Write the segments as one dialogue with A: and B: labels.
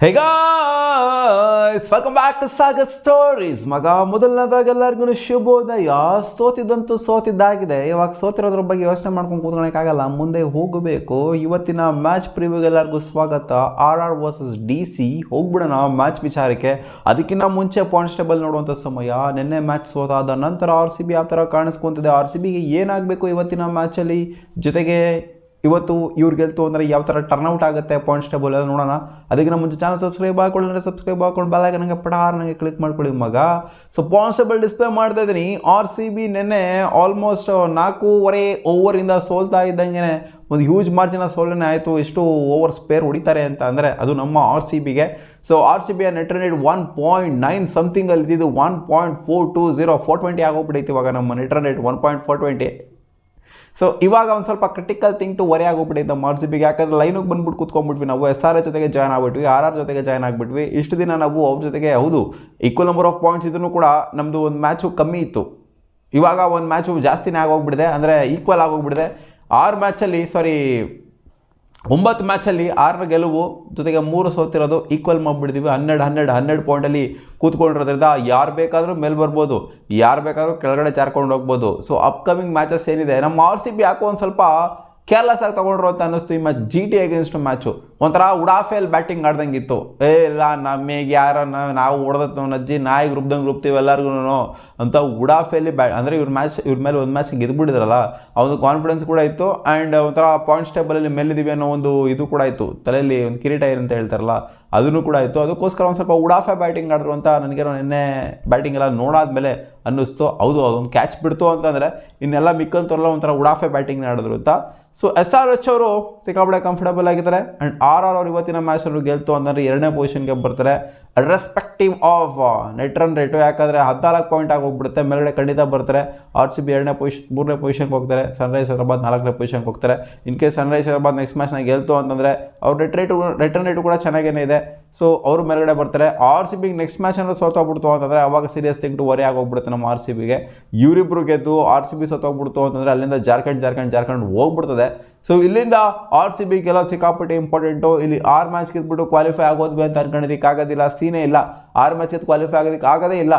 A: Hey guys welcome back to Sagar stories. ಮಗ ಮೊದಲನೇದಾಗಿ ಎಲ್ಲರಿಗೂ ಶುಭೋದಯ. ಸೋತಿದ್ದಂತೂ ಸೋತಿದ್ದಾಗಿದೆ. ಇವಾಗ ಸೋತಿರೋದ್ರ ಬಗ್ಗೆ ಯೋಚನೆ ಮಾಡ್ಕೊಂಡು ಕೂತ್ಕೊಳಕ್ಕಾಗಲ್ಲ, ಮುಂದೆ ಹೋಗಬೇಕು. ಇವತ್ತಿನ ಮ್ಯಾಚ್ ಪ್ರಿವ್ಯೂಗೆ ಎಲ್ಲರಿಗೂ ಸ್ವಾಗತ. RR ವರ್ಸಸ್ DC ಹೋಗ್ಬಿಡೋಣ ಮ್ಯಾಚ್ ವಿಚಾರಕ್ಕೆ. ಅದಕ್ಕಿಂತ ಮುಂಚೆ ಪಾಯಿಂಟ್ಸ್ ಟೇಬಲ್ ನೋಡುವಂಥ ಸಮಯ. ನಿನ್ನೆ ಮ್ಯಾಚ್ ಸೋತಾದ ನಂತರ RCB ಯಾವ ಥರ ಕಾಣಿಸ್ಕೊಂತಿದೆ, RCBಗೆ ಏನಾಗಬೇಕು ಇವತ್ತಿನ ಮ್ಯಾಚಲ್ಲಿ, ಜೊತೆಗೆ ಇವತ್ತು ಇವ್ರು ಗೆಲ್ತು ಅಂದರೆ ಯಾವ ಥರ ಟರ್ನ್ಔಟ್ ಆಗುತ್ತೆ ಪಾಯಿಂಟ್ಸ್ ಟೇಬಲ್ ಎಲ್ಲ ನೋಡೋಣ. ಅದಕ್ಕಿಂತ ಮುಂಚೆ ಚಾನಲ್ ಸಬ್ಸ್ಕ್ರೈಬ್ ಹಾಕೊಳ್ಳಿ, ಸಬ್ಸ್ಕ್ರೈಬ್ ಹಾಕೊಂಡು ಬೆಲ್ ನನಗೆ ಪಡಾರ್ ನನಗೆ ಕ್ಲಿಕ್ ಮಾಡ್ಕೊಳ್ಳಿ ಮಗ. ಸೊ ಪಾಯಿಂಟ್ಸ್ ಟೇಬಲ್ ಡಿಸ್ಪ್ಲೇ ಮಾಡ್ತಾ ಇದ್ದೀನಿ. RCB ನಿನ್ನೆ ಆಲ್ಮೋಸ್ಟ್ 4.5 ಓವರಿಂದ ಸೋಲ್ತಾ ಇದ್ದಂಗೆ ಒಂದು ಹ್ಯೂಜ್ ಮಾರ್ಜಿನ ಸೋಲನೆ ಆಯಿತು. ಎಷ್ಟು ಓವರ್ ಸ್ಪೇರ್ ಹೊಡಿತಾರೆ ಅಂತ ಅಂದರೆ ಅದು ನಮ್ಮ RCBಗೆ. ಸೊ RCBಯ ನೆಟ್ ರನ್ ರೇಟ್ 1.9 ಸಮಥಿಂಗಲ್ಲಿ ಇದ್ದಿದ್ದು 1.420 420 ಆಗೋಗ್ಬಿಟ್ಟೈತಿ ಇವಾಗ ನಮ್ಮ ನೆಟ್ ರನ್ ರೇಟ್ 1.420. ಸೊ ಇವಾಗ ಒಂದು ಸ್ವಲ್ಪ ಕ್ರಿಟಿಕಲ್ ಥಿಂಗ್ ಟು ವರಿ ಆಗೋಗ್ಬಿಟ್ಟಿದೆ ನಮ್ಮ RCBಗೆ. ಯಾಕಂದರೆ ಲೈನಿಗೆ ಬಂದ್ಬಿಟ್ಟು ಕೂತ್ಕೊಂಡ್ಬಿಟ್ವಿ ನಾವು. SRH ಜೊತೆಗೆ ಜಾಯ್ನ್ ಆಗಿಬಿಟ್ವಿ, RR ಜೊತೆಗೆ ಜಾಯ್ನ್ ಆಗಿಬಿಟ್ವಿ. ಇಷ್ಟು ದಿನ ನಾವು ಅವ್ರ ಜೊತೆಗೆ ಹೌದು ಈಕ್ವಲ್ ನಂಬರ್ ಆಫ್ ಪಾಯಿಂಟ್ಸ್ ಇದನ್ನು ಕೂಡ ನಮ್ಮದು ಒಂದು ಮ್ಯಾಚು ಕಮ್ಮಿ ಇತ್ತು. ಇವಾಗ ಒಂದು ಮ್ಯಾಚು ಜಾಸ್ತಿನೇ ಆಗೋಗ್ಬಿಟ್ಟಿದೆ, ಅಂದರೆ ಈಕ್ವಲ್ ಆಗೋಗ್ಬಿಟ್ಟಿದೆ. 9 ಮ್ಯಾಚಲ್ಲಿ 6 ಗೆಲುವು ಜೊತೆಗೆ 3 ಸೋತಿರೋದು ಈಕ್ವಲ್ ಮಾಡಿಬಿಡ್ತೀವಿ. 12 ಪಾಯಿಂಟಲ್ಲಿ ಕೂತ್ಕೊಂಡಿರೋದ್ರಿಂದ ಯಾರು ಬೇಕಾದರೂ ಮೇಲೆ ಬರ್ಬೋದು, ಯಾರು ಬೇಕಾದರೂ ಕೆಳಗಡೆ ಜಾರ್ಕೊಂಡು ಹೋಗ್ಬೋದು. ಸೊ ಅಪ್ಕಮಿಂಗ್ ಮ್ಯಾಚಸ್ ಏನಿದೆ ನಮ್ಮ RCB ಯಾಕೋ ಒಂದು ಸ್ವಲ್ಪ ಕೇರ್ಲೆಸ್ ಆಗಿ ತೊಗೊಂಡ್ರು ಅಂತ ಅನ್ನಿಸ್ತು. ಈ ಮ್ಯಾಚ್ GT ಅಗೇನ್ಸ್ಟ್ ಮ್ಯಾಚು ಒಂಥರ ಉಡಾಫೇಲ್ ಬ್ಯಾಟಿಂಗ್ ಆಡ್ದಂಗಿತ್ತು. ಇಲ್ಲ ನಮಗೆ ಯಾರನ್ನ ನಾವು ಹೊಡೆದತ್ತು ನಜ್ಜಿ ನಾಯಿ ರುಬ್ದಂಗೆ ರುಬ್ತೀವಿ ಎಲ್ಲರಿಗೂ ಅಂತ ಉಡಾಫೇಲಿ ಅಂದರೆ ಇವ್ರ ಮೇಲೆ ಒಂದು ಮ್ಯಾಚ್ ಗೆದ್ದುಬಿಟ್ಟಿದ್ರಲ್ಲ, ಅವನು ಕಾನ್ಫಿಡೆನ್ಸ್ ಕೂಡ ಇತ್ತು. ಆ್ಯಂಡ್ ಒಂಥರ ಪಾಯಿಂಟ್ಸ್ ಟೇಬಲಲ್ಲಿ ಮೇಲಿದ್ದೀವಿ ಅನ್ನೋ ಒಂದು ಇದು ಕೂಡ ಇತ್ತು, ತಲೆಯಲ್ಲಿ ಒಂದು ಕಿರೀಟ ಅಂತ ಹೇಳ್ತಾರಲ್ಲ ಅದನ್ನು ಕೂಡ ಇತ್ತು. ಅದಕ್ಕೋಸ್ಕರ ಒಂದು ಸ್ವಲ್ಪ ಉಡಾಫೆ ಬ್ಯಾಟಿಂಗ್ ಆಡಿದ್ರು ಅಂತ ನನಗೇನೋ ನಿನ್ನೆ ಬ್ಯಾಟಿಂಗ್ ಎಲ್ಲ ನೋಡಾದ್ಮೇಲೆ ಅನ್ನಿಸ್ತು. ಹೌದು ಅದೊಂದು ಕ್ಯಾಚ್ ಬಿಡ್ತು ಅಂತಂದರೆ ಇನ್ನೆಲ್ಲ ಮಿಕ್ಕಂತವ್ರೆಲ್ಲ ಒಂಥರ ಉಡಾಫೆ ಬ್ಯಾಟಿಂಗ್ ಆಡಿದ್ರು ಅಂತ. ಸೊ SRH ಅವರು ಸಿಕ್ಕಾಪಟ್ಟೆ ಕಂಫರ್ಟಬಲ್ ಆಗಿದ್ದಾರೆ. ಆ್ಯಂಡ್ RR ಅವರು ಇವತ್ತಿನ ಮ್ಯಾಚಲ್ಲಿ ಗೆಲ್ತು ಅಂತಂದರೆ 2ನೇ ಪೊಸಿಷನ್ಗೆ ಬರ್ತಾರೆ respective of net run rate. ಯಾಕಂದರೆ 14 ಪಾಯಿಂಟ್ ಆಗಿ ಹೋಗ್ಬಿಡುತ್ತೆ, ಮೇಲ್ಗಡೆ ಖಂಡಿತ ಬರ್ತಾರೆ. RCB 2ನೇ ಪೊಸಿಷನ್ 3ನೇ ಪೊಸಿಷನ್ಗೆ ಹೋಗ್ತಾರೆ, ಸನ್ರೈಸ್ ಹೈದರಾಬಾದ್ 4ನೇ ಪೊಸಿಷನ್ಗೆ ಹೋಗ್ತಾರೆ. In case sunrise Hyderabad next ಮ್ಯಾಚ್ನ ಗೆಲ್ತು ಅಂತಂದರೆ ಅವ್ರ ನೆಟ್ ರನ್ ರೇಟು ಕೂಡ ಚೆನ್ನಾಗೇ ಇದೆ. ಸೊ ಅವರು ಮೇಲ್ಗಡೆ ಬರ್ತಾರೆ. RCBಗೆ ನೆಕ್ಸ್ಟ್ ಮ್ಯಾಚ್ ಏನಾದ್ರು ಸೋತೋಗ್ಬಿಡ್ತು ಅಂತಂದರೆ ಅವಾಗ ಸೀರಿಯಸ್ ಥಿಂಗ್ ಟು ವರಿ ಆಗೋಗ್ಬಿಡುತ್ತೆ ನಮ್ಮ RCBಗೆ. ಇವರಿಬ್ಬರು ಗೆದ್ದು RCB ಸೋತೋಗ್ಬಿಡ್ತು ಅಂತಂದರೆ ಅಲ್ಲಿಂದ ಜಾರ್ಖಂಡ್ ಹೋಗ್ಬಿಡ್ತದೆ. ಸೊ ಇಲ್ಲಿಂದ RCB ಗೆಲ್ಲೋದು ಸಿಕ್ಕಾಪಟ್ಟೆ ಇಂಪಾರ್ಟೆಂಟು. ಇಲ್ಲಿ 6 ಮ್ಯಾಚ್ ಗೆದ್ಬಿಟ್ಟು ಕ್ವಾಲಿಫೈ ಆಗೋದ್ವಿ ಅಂತ ಅನ್ಕೊಂಡಿದ್ದಕ್ಕಾಗೋದಿಲ್ಲ, ಸೀನೇ ಇಲ್ಲ. 6 ಮ್ಯಾಚ್ ಗೆದ್ದು ಕ್ವಾಲಿಫೈ ಆಗೋದಕ್ಕೆ ಆಗೋದೇ ಇಲ್ಲ.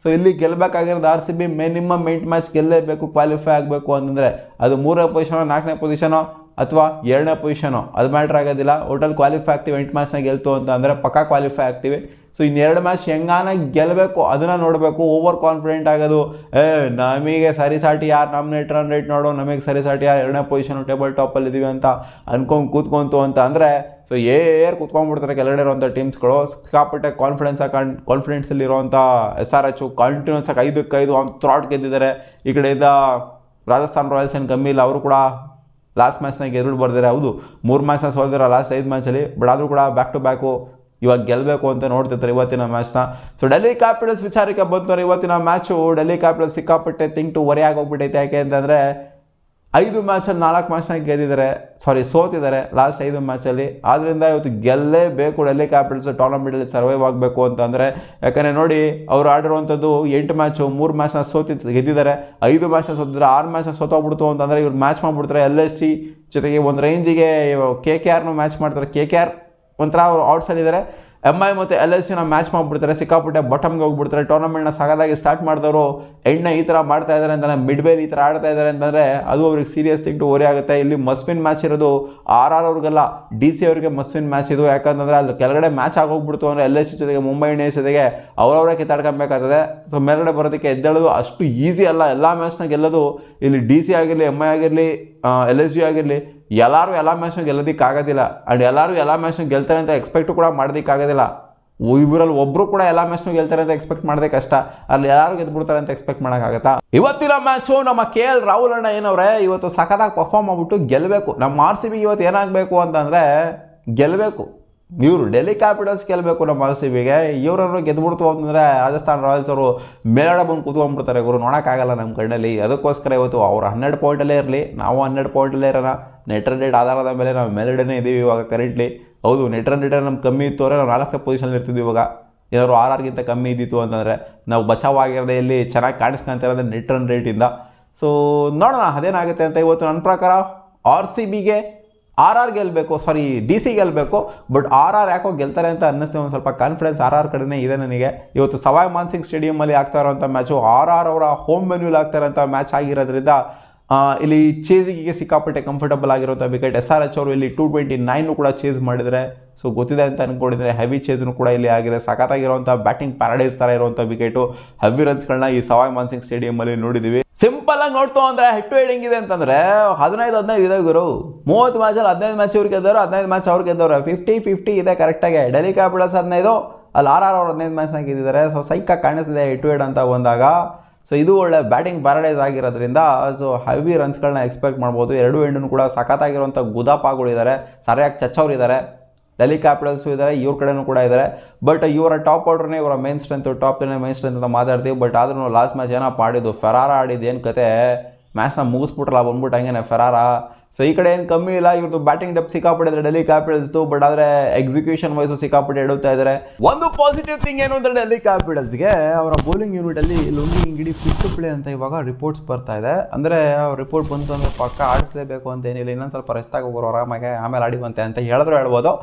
A: ಸೊ ಇಲ್ಲಿ ಗೆಲ್ಲಬೇಕಾಗಿರೋದು RCB ಮಿನಿಮಮ್ 8 ಮ್ಯಾಚ್ ಗೆಲ್ಲೇಬೇಕು ಕ್ವಾಲಿಫೈ ಆಗಬೇಕು ಅಂತಂದರೆ. ಅದು 3ನೇ ಪೊಸಿಷನೋ 4ನೇ ಪೊಸಿಷನೋ ಅಥವಾ 2ನೇ ಪೊಸಿಷನೋ ಅದು ಮ್ಯಾಟ್ರ್ ಆಗೋದಿಲ್ಲ. ಒಟ್ಟಲ್ಲಿ ಕ್ವಾಲಿಫೈ ಆಗ್ತೀವಿ. 8 ಮ್ಯಾಚ್ನ ಗೆಲ್ತು ಅಂತ ಅಂದರೆ ಪಕ್ಕಾ ಕ್ವಾಲಿಫೈ ಆಗ್ತೀವಿ. ಸೊ ಇನ್ನೆರಡು ಮ್ಯಾಚ್ ಹೆಂಗಾನ ಗೆಲ್ಲಬೇಕು ಅದನ್ನು ನೋಡಬೇಕು. ಓವರ್ ಕಾನ್ಫಿಡೆಂಟ್ ಆಗೋದು ನಮಗೆ ಸರಿಸಾಟಿ ಯಾರು ನಮ್ಮ ನೆಟ್ ರನ್ ರೇಟ್ ನೋಡು, ನಮಗೆ ಸರಿಸಾಟಿ ಯಾರು 2ನೇ ಪೊಸಿಷನು ಟೇಬಲ್ ಟಾಪಲ್ಲಿ ಇದ್ದೀವಿ ಅಂತ ಅನ್ಕೊಂಡು ಕೂತ್ಕೊಂತು ಅಂತ ಅಂದರೆ ಸೊ ಕೂತ್ಕೊಂಡ್ಬಿಡ್ತಾರೆ ಕೆಳಗಡೆ ಇರೋವಂಥ ಟೀಮ್ಸ್ಗಳು. ಸಿಕ್ಕಾಪಟ್ಟೆ ಕಾನ್ಫಿಡೆನ್ಸಲ್ಲಿರೋವಂಥ SRH ಕಂಟಿನ್ಯೂಸ್ ಆಗಿ 5-5 ಥ್ರಾಟ್ ಗೆದ್ದಿದ್ದಾರೆ. ಈ ಕಡೆಯಿಂದ ರಾಜಸ್ಥಾನ್ ರಾಯಲ್ಸ್ ಏನು ಕಮ್ಮಿ ಇಲ್ಲ, ಅವರು ಕೂಡ ಲಾಸ್ಟ್ ಮ್ಯಾಚ್ನಾಗ ಗೆದ್ಬಿಟ್ಟು ಬರ್ತಾರೆ. ಹೌದು 3 ಮ್ಯಾಚ್ನ ಸೋಲ್ದಿರೋ ಲಾಸ್ಟ್ 5 ಮ್ಯಾಚಲ್ಲಿ, ಬಟ್ ಆದರೂ ಕೂಡ ಬ್ಯಾಕ್ ಟು ಬ್ಯಾಕು ಇವಾಗ ಗೆಲ್ಲಬೇಕು ಅಂತ ನೋಡ್ತಿರ್ತಾರೆ ಇವತ್ತಿನ ಮ್ಯಾಚ್ನ. ಸೊ ಡೆಲ್ಲಿ ಕ್ಯಾಪಿಟಲ್ಸ್ ವಿಚಾರಕ್ಕೆ ಬಂತು. ಇವತ್ತಿನ ಮ್ಯಾಚು ಡೆಲ್ಲಿ ಕ್ಯಾಪಿಟಲ್ಸ್ ಸಿಕ್ಕಾಪಟ್ಟೆ ಥಿಂಗ್ ಟು ವರಿ ಆಗೋಗ್ಬಿಟ್ಟೈತೆ. ಯಾಕೆ ಅಂತಂದರೆ 5 ಮ್ಯಾಚಲ್ಲಿ 4 ಮ್ಯಾಚ್ನಾಗ ಗೆದ್ದಿದ್ದಾರೆ, ಸೋತಿದ್ದಾರೆ ಲಾಸ್ಟ್ 5 ಮ್ಯಾಚಲ್ಲಿ. ಆದ್ದರಿಂದ ಇವತ್ತು ಗೆಲ್ಲೇಬೇಕು ಡೆಲ್ಲಿ ಕ್ಯಾಪಿಟಲ್ಸ್ ಟೂರ್ನಮೆಂಟಲ್ಲಿ ಸರ್ವೈವ್ ಆಗಬೇಕು ಅಂತಂದರೆ. ಯಾಕಂದರೆ ನೋಡಿ ಅವರು ಆಡಿರುವಂಥದ್ದು 8 ಮ್ಯಾಚು, 3 ಮ್ಯಾಚ್ನ ಗೆದ್ದಿದ್ದಾರೆ, 5 ಮ್ಯಾಚ್ನ ಸೋತಿದ್ದಾರೆ, 6 ಮ್ಯಾಚ್ನ ಸೋತೋಗ್ಬಿಡ್ತು ಅಂತಂದರೆ ಇವ್ರು ಮ್ಯಾಚ್ ಮಾಡಿಬಿಡ್ತಾರೆ. LSG ಜೊತೆಗೆ ಒಂದು ರೇಂಜಿಗೆ KKRನೂ ಮ್ಯಾಚ್ ಮಾಡ್ತಾರೆ. KKR ಒಂಥರ ಅವ್ರು ಔಟ್ಸಲ್ಲಿದ್ದಾರೆ. MI ಮತ್ತು LSGನ ಮ್ಯಾಚ್ ಮಾಡಿಬಿಡ್ತಾರೆ. ಸಿಕ್ಕಾಪಟ್ಟೆ ಬಾಟಮ್ಗೆ ಹೋಗ್ಬಿಡ್ತಾರೆ. ಟೂರ್ನಮೆಂಟ್ನ ಸಗದಾಗಿ ಸ್ಟಾರ್ಟ್ ಮಾಡಿದವರು ಎಣ್ಣೆ ಈ ಥರ ಮಾಡ್ತಾ ಇದ್ದಾರೆ ಅಂತಂದರೆ, ಮಿಡ್ವೇಲ್ ಈ ಥರ ಆಡ್ತಾ ಇದ್ದಾರೆ ಅಂತಂದರೆ ಅದು ಅವ್ರಿಗೆ ಸೀರಿಯಸ್ ಥಿಂಗ್ ಟು ವರಿ ಆಗುತ್ತೆ. ಇಲ್ಲಿ ಮಸ್ವಿನ್ ಮ್ಯಾಚ್ ಇರೋದು RR ಅವ್ರಿಗೆಲ್ಲ, DC ಅವ್ರಿಗೆ ಮಸ್ವಿನ್ ಮ್ಯಾಚ್ ಇದು. ಯಾಕಂತಂದರೆ ಅಲ್ಲಿ ಕೆಳಗಡೆ ಮ್ಯಾಚ್ ಆಗೋಗ್ಬಿಡ್ತು ಅಂದರೆ LSG ಜೊತೆಗೆ ಮುಂಬೈ ಇಂಡಿಯನ್ಸ್ ಜೊತೆಗೆ ಅವರವರೇ ಕಿತ್ತಾಡ್ಕೊಬೇಕಾಗ್ತದೆ. ಸೊ ಮೇಲ್ಗಡೆ ಬರೋದಕ್ಕೆ ಎದ್ದೇಳೋದು ಅಷ್ಟು ಈಸಿ ಅಲ್ಲ. ಎಲ್ಲ ಮ್ಯಾಚ್ನ ಗೆಲ್ಲೋದು ಇಲ್ಲಿ DC ಆಗಿರಲಿ, MI ಆಗಿರಲಿ, LSG ಆಗಿರಲಿ, ಎಲ್ಲರೂ ಎಲ್ಲ ಮ್ಯಾಚ್ನ ಗೆಲ್ಲೋದಕ್ಕಾಗೋದಿಲ್ಲ. ಆ್ಯಂಡ್ ಎಲ್ಲರೂ ಎಲ್ಲ ಮ್ಯಾಚ್ನ ಗೆಲ್ತಾರೆ ಅಂತ ಎಕ್ಸ್ಪೆಕ್ಟು ಕೂಡ ಮಾಡೋದಕ್ಕಾಗೋದಿಲ್ಲ. ಇವರಲ್ಲಿ ಒಬ್ಬರು ಕೂಡ ಎಲ್ಲ ಮ್ಯಾಚ್ನು ಗೆಲ್ತಾರೆ ಅಂತ ಎಕ್ಸ್ಪೆಕ್ಟ್ ಮಾಡೋದೇ ಕಷ್ಟ. ಅಲ್ಲಿ ಯಾರು ಗೆದ್ಬಿಡ್ತಾರೆ ಅಂತ ಎಕ್ಸ್ಪೆಕ್ಟ್ ಮಾಡೋಕ್ಕಾಗತ್ತಾ? ಇವತ್ತಿನ ಮ್ಯಾಚು ನಮ್ಮ KL ರಾಹುಲ್ ಅಣ್ಣ ಏನವ್ರೆ ಇವತ್ತು ಸಖತ್ತಾಗಿ ಪರ್ಫಾರ್ಮ್ ಮಾಡಿಬಿಟ್ಟು ಗೆಲ್ಲಬೇಕು. ನಮ್ಮ RCB ಇವತ್ತು ಏನಾಗಬೇಕು ಅಂತಂದರೆ ಗೆಲ್ಲಬೇಕು. ಇವರು ಡೆಲ್ಲಿ ಕ್ಯಾಪಿಟಲ್ಸ್ ಗೆಲ್ಲಬೇಕು ನಮ್ಮ RCBಗೆ. ಇವರನ್ನು ಗೆದ್ಬಿಡ್ತು ಅಂತಂದರೆ ರಾಜಸ್ಥಾನ್ ರಾಯಲ್ಸ್ ಅವರು ಮೇಲ್ಗಡೆ ಬಂದು ಕೂತ್ಕೊಂಡ್ಬಿಡ್ತಾರೆ. ಇವರು ನೋಡೋಕ್ಕಾಗಲ್ಲ ನಮ್ಮ ಕಣ್ಣಲ್ಲಿ. ಅದಕ್ಕೋಸ್ಕರ ಇವತ್ತು ಅವ್ರು 12 ಪಾಯಿಂಟಲ್ಲೇ ಇರಲಿ, ನಾವು 12 ಪಾಯಿಂಟಲ್ಲೇ ಇರೋಣ. ನೆಟ್ ರನ್ ರೇಟ್ ಆಧಾರದ ಮೇಲೆ ನಾವು ಮೇಲ್ಗಡೆನೇ ಇದ್ದೀವಿ ಇವಾಗ ಕರೆಂಟ್ಲಿ. ಹೌದು ನೆಟ್ ರನ್ ರೇಟ್ ನಮ್ಗೆ ಕಮ್ಮಿ ಇತ್ತು ಅಂದರೆ ನಾವು 4ನೇ ಪೊಸಿಷನಲ್ಲಿ ಇರ್ತಿದ್ವಿ. ಇವಾಗ ಏನಾದ್ರು RRಗಿಂತ ಕಮ್ಮಿ ಇದ್ದಿತ್ತು ಅಂತಂದರೆ ನಾವು ಬಚಾವಾಗಿರೋದೇ ಇಲ್ಲಿ ಚೆನ್ನಾಗಿ ಕಾಣಿಸ್ಕೊಂತಿರೋದೇ ನೆಟ್ ರನ್ ರೇಟಿಂದ. ಸೊ ನೋಡೋಣ ಅದೇನಾಗುತ್ತೆ ಅಂತ. ಇವತ್ತು ನನ್ನ ಪ್ರಕಾರ RCBಗೆ ಆರ್ ಗೆಲ್ಲಬೇಕು, ಸಾರಿ DC ಗೆಲ್ಲಬೇಕು. ಬಟ್ ಆರ್ ಯಾಕೋ ಗೆಲ್ತಾರೆ ಅಂತ ಅನ್ನಿಸ್ತೇವೆ, ಒಂದು ಸ್ವಲ್ಪ ಕಾನ್ಫಿಡೆನ್ಸ್ ಆರ್ ಕಡೆನೇ ಇದೆ ನನಗೆ. ಇವತ್ತು ಸವಾಯ್ ಮಾನ್ಸಿಂಗ್ ಸ್ಟೇಡಿಯಮಲ್ಲಿ ಆಗ್ತಾ ಇರೋಂಥ ಮ್ಯಾಚು ಆರ್ ಅವರ ಹೋಮ್ ವೆನ್ಯೂಲಿ ಆಗ್ತಾ ಇರೋಂಥ ಮ್ಯಾಚ್ ಆಗಿರೋದ್ರಿಂದ ಇಲ್ಲಿ ಚೇಸಿಗೆ ಸಿಕ್ಕಾಪಟ್ಟೆ ಕಂಫರ್ಟಬಲ್ ಆಗಿರುವಂಥ ವಿಕೆಟ್. SRH ಅವರು ಇಲ್ಲಿ 229 ಕೂಡ ಚೇಸ್ ಮಾಡಿದರೆ, ಸೊ ಗೊತ್ತಿದೆ ಅಂತ ಅಂದ್ಕೊಂಡಿದ್ರೆ ಹೆವಿ ಚೇಸ್ನು ಕೂಡ ಇಲ್ಲಿ ಆಗಿದೆ. ಸಖತ್ತಾಗಿರುವಂಥ ಬ್ಯಾಟಿಂಗ್ ಪ್ಯಾರಡೈಸ್ ಥರ ಇರುವಂಥ ವಿಕೆಟು, ಹೆವಿ ರನ್ಸ್ಗಳನ್ನ ಈ ಸವಾಯ್ ಮಾನ್ಸಿಂಗ್ ಸ್ಟೇಡಿಯಮಲ್ಲಿ ನೋಡಿದ್ದೀವಿ. ಸಿಂಪಲ್ ಆಗಿ ನೋಡ್ತು ಅಂದರೆ ಹೆಡ್ ಟು ಹೆಡ್ ಹೆಂಗಿದೆ ಅಂತಂದರೆ 15-15 ಇದೆ ಗುರು. 30 ಮ್ಯಾಚಲ್ಲಿ 15 ಮ್ಯಾಚ್ ಇವ್ರು ಗೆದ್ದವರು, 15 ಮ್ಯಾಚ್ ಅವ್ರು ಗೆದ್ದವರು. 50-50 ಇದೆ ಕರೆಕ್ಟಾಗಿ. ಡೆಲ್ಲಿ ಕ್ಯಾಪಿಟಲ್ಸ್ 15, ಅಲ್ಲಿ ಆರ್ ಅವ್ರು 15 ಮ್ಯಾಚ್ನ ಗೆದ್ದಿದ್ದಾರೆ. ಸೊ ಸೈಕಾಗಿ ಕಾಣಿಸ್ತಿದೆ ಹೆಡ್ ಟು ಹೆಡ್ ಅಂತ ಬಂದಾಗ. ಸೊ ಇದು ಒಳ್ಳೆ ಬ್ಯಾಟಿಂಗ್ ಪ್ಯಾರಡೈಸ್ ಆಗಿರೋದ್ರಿಂದ ಸೊ ಹೆವಿ ರನ್ಸ್ಗಳನ್ನ ಎಕ್ಸ್ಪೆಕ್ಟ್ ಮಾಡ್ಬೋದು. ಎರಡು ಎಂಡೂ ಕೂಡ ಸಖತ್ತಾಗಿರುವಂಥ ಗುದಾಪಾಗಳಿದ್ದಾರೆ, ಸರಿಯಾಗಿ ಚಚ್ಚವ್ರಿದ್ದಾರೆ. ಡೆಲ್ಲಿ ಕ್ಯಾಪಿಟಲ್ಸು ಇದ್ದಾರೆ, ಇವ್ರ ಕಡೆನೂ ಕೂಡ ಇದ್ದಾರೆ. ಬಟ್ ಇವರ ಟಾಪ್ ಆರ್ಡ್ರನ್ನೇ ಇವರ main strength, top 10 main strength ಅಂತ ಮಾತಾಡ್ತೀವಿ. ಬಟ್ ಆದ್ರೂ ಲಾಸ್ಟ್ ಮ್ಯಾಚ್ ಏನಪ್ಪ ಆಡಿದ್ದು, ಫೆರಾರ ಆಡಿದ್ದು ಏನು ಕತೆ, ಮ್ಯಾಚ್ನ ಮುಗಿಸ್ಬಿಟ್ರಲ್ಲ ಬಂದ್ಬಿಟ್ಟು ಹಂಗೇನೆ ಫೆರಾರ. ಸೊ ಈ ಕಡೆ ಏನು ಕಮ್ಮಿ ಇಲ್ಲ, ಇವ್ರದ್ದು ಬ್ಯಾಟಿಂಗ್ ಡೆಪ್ತ್ ಸಿಕ್ಕಾಪಟ್ಟಿದ್ರೆ ಡೆಲ್ಲಿ ಕ್ಯಾಪಿಟಲ್ಸ್ದು. ಬಟ್ ಆದರೆ ಎಕ್ಸಿಕ್ಯೂಷನ್ ವೈಸು ಸಿಕ್ಕಾಪಟ್ಟೆ ಎಡುತ್ತಾ ಇದ್ದಾರೆ. ಒಂದು ಪಾಸಿಟಿವ್ ಥಿಂಗ್ ಏನು ಅಂದರೆ ಡೆಲ್ಲಿ ಕ್ಯಾಪಿಟಲ್ಸ್ಗೆ ಅವರ ಬೌಲಿಂಗ್ ಯೂನಿಟಲ್ಲಿ Lungi Ngidi fit to play ಅಂತ ಇವಾಗ ರಿಪೋರ್ಟ್ಸ್ ಬರ್ತಾ ಇದೆ. ಅಂದರೆ ರಿಪೋರ್ಟ್ ಬಂತು ಅಂದರೆ ಪಕ್ಕ ಆಡಿಸಲೇಬೇಕು ಅಂತ ಏನಿಲ್ಲ, ಇನ್ನೊಂದು ಸ್ವಲ್ಪ ರೆಸ್ಟ್ ಆಗೋರು ಆರಾಮಾಗೆ ಆಮೇಲೆ ಆಡಿವಂತೆ ಅಂತ ಹೇಳಿದ್ರು ಹೇಳ್ಬೋದು.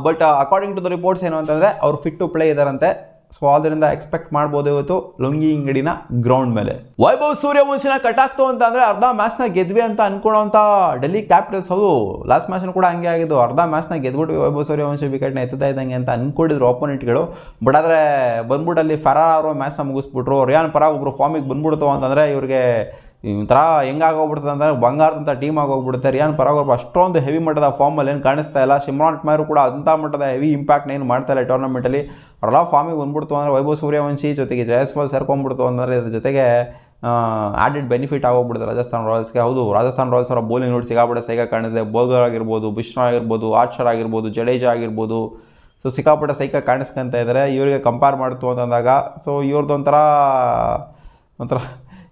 A: But according to the reports ಏನು ಅಂತಂದರೆ ಅವ್ರು ಫಿಟ್ ಟು ಪ್ಲೇ ಇದ್ದಾರಂತೆ. ಸೊ ಅದರಿಂದ ಎಕ್ಸ್ಪೆಕ್ಟ್ ಮಾಡ್ಬೋದು ಇವತ್ತು ಲುಂಗಿ ಇಂಗಡಿನ ಗ್ರೌಂಡ್ ಮೇಲೆ. ವೈಭವ್ ಸೂರ್ಯವಂಶಿನ ಕಟಾಕ್ತು ಅಂತ ಅಂದರೆ ಅರ್ಧ ಮ್ಯಾಚ್ನ ಗೆದ್ವಿ ಅಂತ ಅನ್ಕೊಳ್ಳೋಂಥ ಡೆಲ್ಲಿ ಕ್ಯಾಪಿಟಲ್ಸ್, ಹೌದು ಲಾಸ್ಟ್ ಮ್ಯಾಚ್ನ ಕೂಡ ಹಂಗೆ ಆಗಿದ್ದು. ಅರ್ಧ ಮ್ಯಾಚ್ನ ಗೆದ್ಬಿಟ್ಟು ವೈಭವ್ ಸೂರ್ಯವಂಶಿ ವಿಕೆಟ್ನ ಎತ್ತುತ್ತಾ ಇದ್ದಂಗೆ ಅಂತ ಅಂದ್ಕೊಂಡಿದ್ರು ಆಪೋನೆಂಟ್ಗಳು. ಬಟ್ ಆದರೆ ಬಂದ್ಬಿಟ್ಟು ಅಲ್ಲಿ ಫೆರಾರ್ ಅವರು ಮ್ಯಾಚ್ನ ಮುಗಿಸ್ಬಿಟ್ರು. ರಿಯಾನ್ ಪರಾಗ್ ಒಬ್ಬರು ಫಾರ್ಮಿಗೆ ಬಂದ್ಬಿಡ್ತು ಅಂತಂದರೆ ಇವ್ರಿಗೆ ಒಂಥರ ಹೆಂಗಾಗೋಗ್ಬಿಡ್ತದೆ ಅಂದರೆ ಬಂಗಾರದಂಥ ಟೀಮ್ ಆಗೋಗ್ಬಿಡುತ್ತೆ. ರಿಯಾನ್ ಪರಾಗ್ ಒಬ್ಬರು ಅಷ್ಟೊಂದು ಹೆವಿ ಮಟ್ಟದ ಫಾರ್ಮಲ್ಲಿ ಏನು ಕಾಣಿಸ್ತಾ ಇಲ್ಲ. ಶಿಮ್ರಾನ್ ಕುಮಾರ್ ಕೂಡ ಅಂಥ ಮಟ್ಟದ ಹೆವಿ ಇಂಪ್ಯಾಕ್ಟ್ನ ಏನು ಮಾಡ್ತಾ ಇಲ್ಲ ಟೂರ್ನಮೆಂಟಲ್ಲಿ. ಅವರೆಲ್ಲ ಫಾರ್ಮಿಗೆ ಬಂದ್ಬಿಡ್ತು ಅಂದರೆ ವೈಭವ್ ಸೂರ್ಯವಂಶಿ ಜೊತೆಗೆ ಜಯಸ್ವಾಲ್ ಸೇರ್ಕೊಂಡ್ಬಿಡ್ತು ಅಂದರೆ ಇದ್ರ ಜೊತೆಗೆ ಆ್ಯಡೆಡ್ ಬೆನಿಫಿಟ್ ಆಗೋಗ್ಬಿಡುತ್ತೆ ರಾಜಸ್ಥಾನ್ ರಾಯಲ್ಸ್ಗೆ. ಹೌದು, ರಾಜಸ್ಥಾನ್ ರಾಯಲ್ಸ್ ಅವರ ಬೌಲಿಂಗ್ ನೋಡಿ ಸಿಕ್ಕಾಪಟ್ಟೆ ಸೈಕ ಕಾಣಿಸಿದೆ. ಬೋಗರ್ ಆಗಿರ್ಬೋದು, ಬಿಶ್ರಾ ಆಗಿರ್ಬೋದು, ಆರ್ಚರ್ ಆಗಿರ್ಬೋದು, ಜಡೇಜಾ ಆಗಿರ್ಬೋದು. ಸೊ ಸಿಕ್ಕಾಪಟ್ಟೆ ಸೈಕ ಕಾಣಿಸ್ಕೊಂತ ಇದ್ದಾರೆ. ಇವರಿಗೆ ಕಂಪೇರ್ ಮಾಡ್ತು ಅಂತಂದಾಗ ಸೊ ಇವ್ರದ್ದೊಂಥರ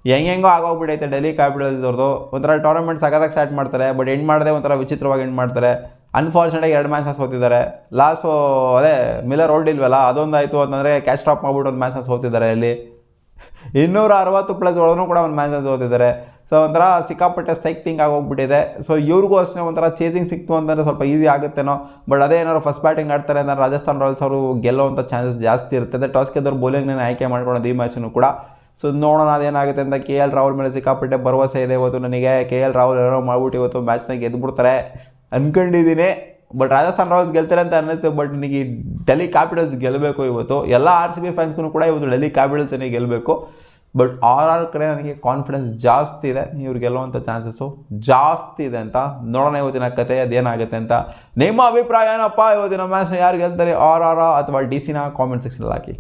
A: ಹೆಂಗೆಂಗೋ ಆಗೋಗ್ಬಿಟ್ಟೈತೆ ಡೆಲ್ಲಿ ಕ್ಯಾಪಿಟಲ್ಸ್ ಅವ್ರದ್ದು. ಒಂಥರ ಟೂರ್ನಮೆಂಟ್ ಸಗದಾಗಿ ಸ್ಟಾರ್ಟ್ ಮಾಡ್ತಾರೆ, ಬಟ್ ಎಂಡ್ ಮಾಡದೆ ಒಂಥರ ವಿಚಿತ್ರವಾಗಿ ಎಂಡ್ ಮಾಡ್ತಾರೆ. ಅನ್ಫಾರ್ಚುನೇಟಾಗಿ 2 ಮ್ಯಾಚ್ನ ಸೋತಿದ್ದಾರೆ. ಲಾಸ್ಟು ಅದೇ ಮಿಲ್ಲರ್ ಓಲ್ಡ್ ಇಲ್ವಲ್ಲ, ಅದೊಂದಾಯಿತು ಅಂತಂದರೆ ಕ್ಯಾಚ್ ಡ್ರಾಪ್ ಮಾಡ್ಬಿಟ್ಟು ಒಂದು ಮ್ಯಾಚ್ನ ಸೋತಿದ್ದಾರೆ. ಇಲ್ಲಿ 260+ ಒಳಗೂ ಕೂಡ ಒಂದು ಮ್ಯಾಚ್ನ ಸೋತಿದ್ದಾರೆ. ಸೊ ಒಂಥರ ಸಿಕ್ಕಾಪಟ್ಟೆ ಸೈಕ್ ಥಿಂಗ್ ಆಗೋಗ್ಬಿಟ್ಟಿದೆ. ಸೊ ಇವ್ರಿಗೂ ಅಷ್ಟೇ ಒಂಥರ ಚೇಸಿಂಗ್ ಸಿಕ್ತು ಅಂತಂದರೆ ಸ್ವಲ್ಪ ಈಸಿ ಆಗುತ್ತೇನೋ. ಬಟ್ ಅದೇ ಏನಾದ್ರು ಫಸ್ಟ್ ಬ್ಯಾಟಿಂಗ್ ಆಡ್ತಾರೆ ಅಂದರೆ ರಾಜಸ್ಥಾನ್ ರಾಯಲ್ಸ್ ಅವರು ಗೆಲ್ಲೋವಂಥ ಚಾನ್ಸಸ್ ಜಾಸ್ತಿ ಇರ್ತದೆ. ಟಾಸ್ ಗೆದ್ದವ್ರು ಬೌಲಿಂಗ್ನೇ ಆಯ್ಕೆ ಮಾಡ್ಕೊಳೋದು ಈ ಮ್ಯಾಚನ್ನು ಕೂಡ. ಸೊ ನೋಡೋಣ ಅದೇನಾಗುತ್ತೆ ಅಂತ. KL ರಾಹುಲ್ ಮೇಲೆ ಸಿಕ್ಕಾಪಟ್ಟೆ ಭರವಸೆ ಇದೆ ಇವತ್ತು ನನಗೆ. KL ರಾಹುಲ್ ಏನೋ ಮಾಡ್ಬಿಟ್ಟು ಇವತ್ತು ಮ್ಯಾಚ್ನ ಗೆದ್ಬಿಡ್ತಾರೆ ಅನ್ಕೊಂಡಿದ್ದೀನಿ. ಬಟ್ ರಾಜಸ್ಥಾನ್ ರಾಯಲ್ಸ್ ಗೆಲ್ತಾರೆ ಅಂತ ಅನ್ನಿಸ್ತು. ಬಟ್ ನನಗೆ ಡೆಲ್ಲಿ ಕ್ಯಾಪಿಟಲ್ಸ್ ಗೆಲ್ಲಬೇಕು ಇವತ್ತು. ಎಲ್ಲ RCB ಫ್ಯಾನ್ಸ್ಗೂ ಕೂಡ ಇವತ್ತು ಡೆಲ್ಲಿ ಕ್ಯಾಪಿಟಲ್ಸನ್ನೇ ಗೆಲ್ಲಬೇಕು. ಬಟ್ ಆರ್ ಕಡೆ ನನಗೆ ಕಾನ್ಫಿಡೆನ್ಸ್ ಜಾಸ್ತಿ ಇದೆ, ಇವ್ರು ಗೆಲ್ಲುವಂಥ ಚಾನ್ಸಸ್ಸು ಜಾಸ್ತಿ ಇದೆ ಅಂತ. ನೋಡೋಣ ಇವತ್ತಿನ ಕತೆ ಅದೇನಾಗುತ್ತೆ ಅಂತ. ನಿಮ್ಮ ಅಭಿಪ್ರಾಯ ಏನಪ್ಪ, ಇವತ್ತಿನ ಮ್ಯಾಚ್ ಯಾರು ಗೆಲ್ತಾರೆ, RR ಅಥವಾ DC ಕಾಮೆಂಟ್ ಸೆಕ್ಷನಲ್ಲಿ ಹಾಕಿ.